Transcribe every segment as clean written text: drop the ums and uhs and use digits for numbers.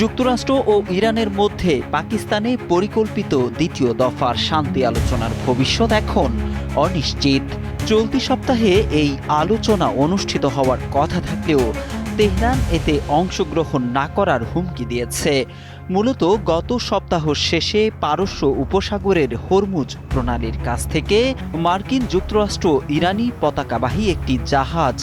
যুক্তরাষ্ট্র ও ইরানের মধ্যে পাকিস্তানে পরিকল্পিত দ্বিতীয় দফার শান্তি আলোচনার ভবিষ্যৎ এখন অনিশ্চিত। চলতি সপ্তাহে এই আলোচনা অনুষ্ঠিত হওয়ার কথা থাকলেও তেহরান এতে অংশগ্রহণ না করার হুমকি দিয়েছে। মূলত গত সপ্তাহ শেষে পারস্য উপসাগরের হরমুজ প্রণালীর কাছ থেকে মার্কিন যুক্তরাষ্ট্র ইরানি পতাকাবাহী একটি জাহাজ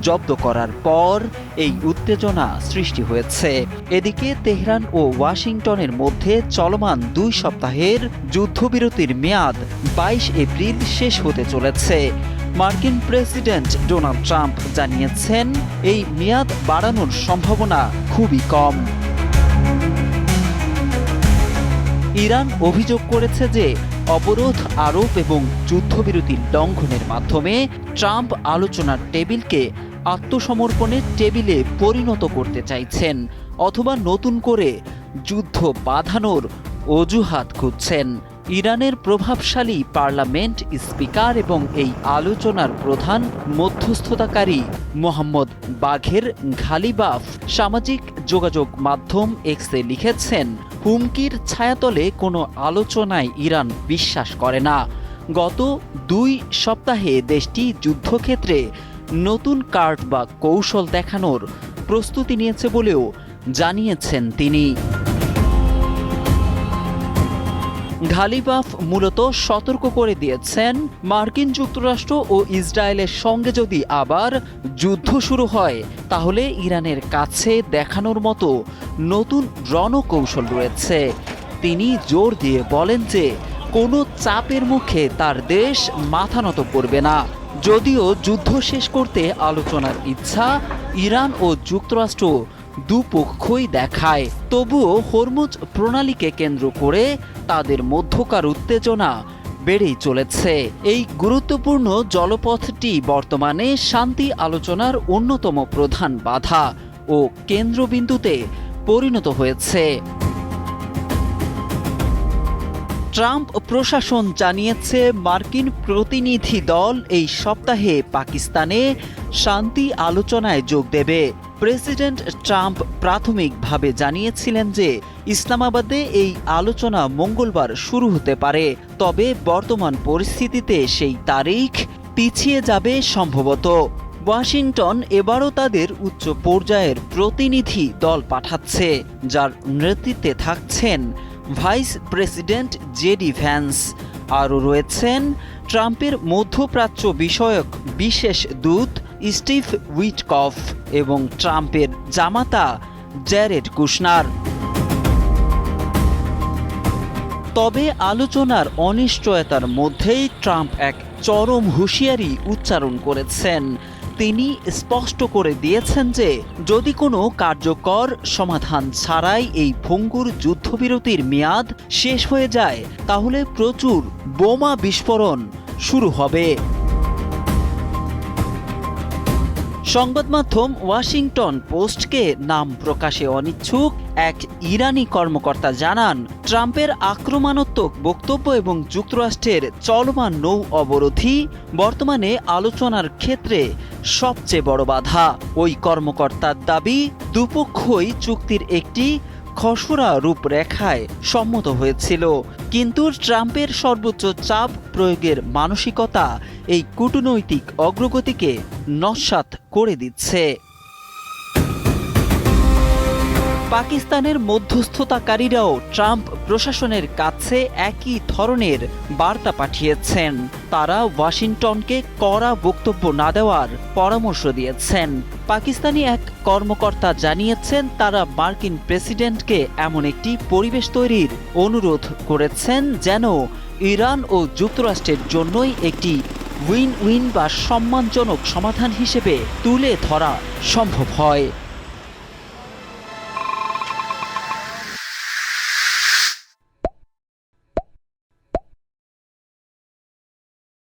জব্দ করার পর এই উত্তেজনা সৃষ্টি হয়েছে। এদিকে তেহরান ও ওয়াশিংটনের মধ্যে চলমান 2 সপ্তাহের যুদ্ধবিরতির মেয়াদ 22 এপ্রিল শেষ হতে চলেছে। মার্কিন প্রেসিডেন্ট ডোনাল্ড ট্রাম্প জানিয়েছেন এই মেয়াদ বাড়ানোর সম্ভাবনা খুবই কম। ইরান অভিযোগ করেছে যে অবরোধ আরোপ এবং যুদ্ধবিরতির লঙ্ঘনের মাধ্যমে ট্রাম্প আলোচনার টেবিলকে আত্মসমর্পণের টেবিলে পরিণত করতে চাইছেন অথবা নতুন করে যুদ্ধ বাঁধানোর অজুহাত খুঁজছেন। ইরানের প্রভাবশালী পার্লামেন্ট স্পিকার এবং এই আলোচনার প্রধান মধ্যস্থতাকারী মোহাম্মদ বাঘের ঘালিবাফ সামাজিক যোগাযোগ মাধ্যম এক্সে লিখেছেন, হুমকির ছায়াতলে কোনো আলোচনায় ইরান বিশ্বাস করে না। গত 2 সপ্তাহে দেশটি যুদ্ধক্ষেত্রে নতুন কার্ড বা কৌশল দেখানোর প্রস্তুতি নিয়েছে বলেও জানিয়েছেন তিনি। ঘালিবাফ মূলত সতর্ক করে দিয়েছেন, মার্কিন যুক্তরাষ্ট্র ও ইসরায়েলের সঙ্গে যদি আবার যুদ্ধ শুরু হয় তাহলে ইরানের কাছে দেখানোর মতো নতুন রণকৌশল রয়েছে। তিনি জোর দিয়ে বলেন যে কোনো চাপের মুখে তার দেশ মাথা নত করবে না। যদিও যুদ্ধ শেষ করতে আলোচনার ইচ্ছা ইরান ও যুক্তরাষ্ট্র দুপক্ষই দেখায়, তবুও হরমুজ প্রণালীকে কেন্দ্র করে তাদের মধ্যকার উত্তেজনা বেড়েই চলেছে। এই গুরুত্বপূর্ণ জলপথটি বর্তমানে শান্তি আলোচনার অন্যতম প্রধান বাধা ও কেন্দ্রবিন্দুতে পরিণত হয়েছে। ট্রাম্প প্রশাসন জানিয়েছে মার্কিন প্রতিনিধি দল এই সপ্তাহে পাকিস্তানে শান্তি আলোচনায় যোগ দেবে। প্রেসিডেন্ট ট্রাম্প প্রাথমিকভাবে জানিয়েছিলেন যে ইসলামাবাদে এই আলোচনা মঙ্গলবার শুরু হতে পারে, তবে বর্তমান পরিস্থিতিতে সেই তারিখ পিছিয়ে যাবে সম্ভবত। ওয়াশিংটন এবারও তাদের উচ্চ পর্যায়ের প্রতিনিধি দল পাঠাচ্ছে, যার নেতৃত্বে থাকছেন ভাইস প্রেসিডেন্ট জেডি ভ্যান্স। আরও রয়েছেন ট্রাম্পের মধ্যপ্রাচ্য বিষয়ক বিশেষ দূত স্টিভ উইটকফ এবং ট্রাম্পের জামাতা জ্যারেড কুশনার। তবে আলোচনার অনিশ্চয়তার মধ্যেই ট্রাম্প এক চরম হুঁশিয়ারি উচ্চারণ করেছেন। তিনি স্পষ্ট করে দিয়েছেন যে যদি কোনো কার্যকর সমাধান ছাড়াই এই ভঙ্গুর যুদ্ধবিরতির মেয়াদ শেষ হয়ে যায় তাহলে প্রচুর বোমা বিস্ফোরণ শুরু হবে। সংবাদ মাধ্যম ওয়াশিংটন পোস্টকে নাম প্রকাশে অনিচ্ছুক এক ইরানি কর্মকর্তা জানান, ট্রাম্পের আক্রমণাত্মক বক্তব্য এবং যুক্তরাষ্ট্রের চলমান নৌ অবরোধই বর্তমানে আলোচনার ক্ষেত্রে সবচেয়ে বড় বাধা। ওই কর্মকর্তার দাবি, দুপক্ষই চুক্তির একটি খসড়া রূপরেখায় সম্মত হয়েছিল, কিন্তু ট্রাম্পের সর্বোচ্চ চাপ প্রয়োগের মানসিকতা এই কূটনৈতিক অগ্রগতিকে নস্যাৎ করে দিচ্ছে। পাকিস্তানের মধ্যস্থতাকারীরাও ট্রাম্প প্রশাসনের কাছে একই ধরনের বার্তা পাঠিয়েছেন। তারা ওয়াশিংটনকে কড়া বক্তব্য না দেওয়ার পরামর্শ দিয়েছেন। পাকিস্তানি এক কর্মকর্তা জানিয়েছেন, তারা মার্কিন প্রেসিডেন্টকে এমন একটি পরিবেশ তৈরির অনুরোধ করেছেন যেন ইরান ও যুক্তরাষ্ট্রের জন্যই একটি উইন উইন বা সম্মানজনক সমাধান হিসেবে তুলে ধরা সম্ভব হয়।